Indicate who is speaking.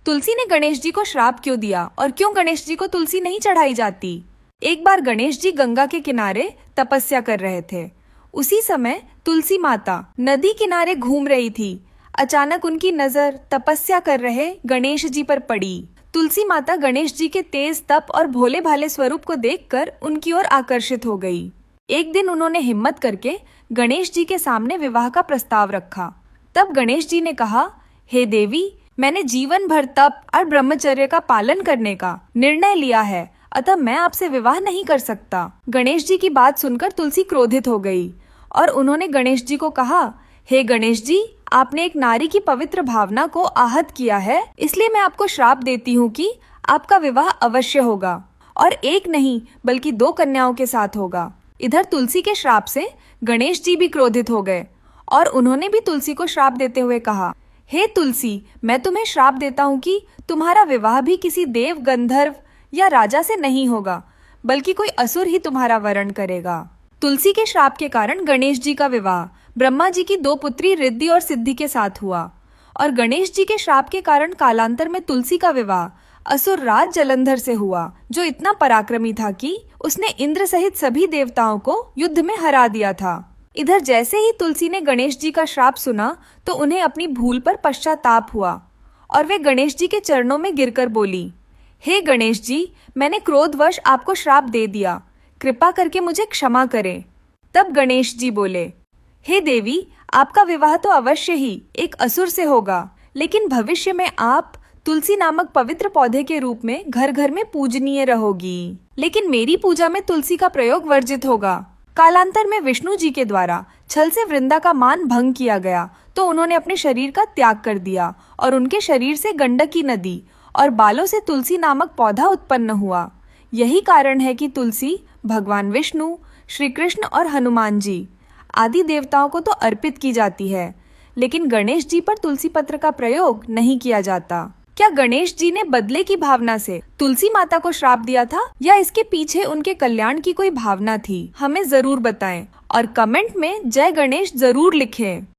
Speaker 1: तुलसी ने गणेश जी को श्राप क्यों दिया और क्यों गणेश जी को तुलसी नहीं चढ़ाई जाती? एक बार गणेश जी गंगा के किनारे तपस्या कर रहे थे। उसी समय तुलसी माता नदी किनारे घूम रही थी। अचानक उनकी नजर तपस्या कर रहे गणेश जी पर पड़ी। तुलसी माता गणेश जी के तेज तप और भोले भाले स्वरूप को देखकर उनकी ओर आकर्षित हो गई। एक दिन उन्होंने हिम्मत करके गणेश जी के सामने विवाह का प्रस्ताव रखा। तब गणेश जी ने कहा, हे देवी, मैंने जीवन भर तप और ब्रह्मचर्य का पालन करने का निर्णय लिया है, अतः मैं आपसे विवाह नहीं कर सकता। गणेश जी की बात सुनकर तुलसी क्रोधित हो गई और उन्होंने गणेश जी को कहा, हे गणेश जी, आपने एक नारी की पवित्र भावना को आहत किया है, इसलिए मैं आपको श्राप देती हूँ कि आपका विवाह अवश्य होगा और एक नहीं बल्कि 2 कन्याओं के साथ होगा। इधर तुलसी के श्राप से गणेश जी भी क्रोधित हो गए और उन्होंने भी तुलसी को श्राप देते हुए कहा, हे तुलसी, मैं तुम्हें श्राप देता हूँ कि तुम्हारा विवाह भी किसी देव, गंधर्व या राजा से नहीं होगा, बल्कि कोई असुर ही तुम्हारा वरण करेगा। तुलसी के श्राप के कारण गणेश जी का विवाह ब्रह्मा जी की 2 पुत्री रिद्धि और सिद्धि के साथ हुआ और गणेश जी के श्राप के कारण कालांतर में तुलसी का विवाह असुर राज जलंधर से हुआ, जो इतना पराक्रमी था कि उसने इंद्र सहित सभी देवताओं को युद्ध में हरा दिया था। इधर जैसे ही तुलसी ने गणेश जी का श्राप सुना तो उन्हें अपनी भूल पर पश्चाताप हुआ और वे गणेश जी के चरणों में गिरकर बोली, हे गणेश जी, मैंने क्रोधवश आपको श्राप दे दिया, कृपा करके मुझे क्षमा करें। तब गणेश जी बोले, हे देवी, आपका विवाह तो अवश्य ही एक असुर से होगा, लेकिन भविष्य में आप तुलसी नामक पवित्र पौधे के रूप में घर घर में पूजनीय रहोगी। लेकिन मेरी पूजा में तुलसी का प्रयोग वर्जित होगा। कालांतर में विष्णु जी के द्वारा छल से वृंदा का मान भंग किया गया तो उन्होंने अपने शरीर का त्याग कर दिया और उनके शरीर से गंडकी नदी और बालों से तुलसी नामक पौधा उत्पन्न हुआ। यही कारण है कि तुलसी भगवान विष्णु, श्री कृष्ण और हनुमान जी आदि देवताओं को तो अर्पित की जाती है, लेकिन गणेश जी पर तुलसी पत्र का प्रयोग नहीं किया जाता। क्या गणेश जी ने बदले की भावना से तुलसी माता को श्राप दिया था या इसके पीछे उनके कल्याण की कोई भावना थी? हमें जरूर बताएं और कमेंट में जय गणेश जरूर लिखें।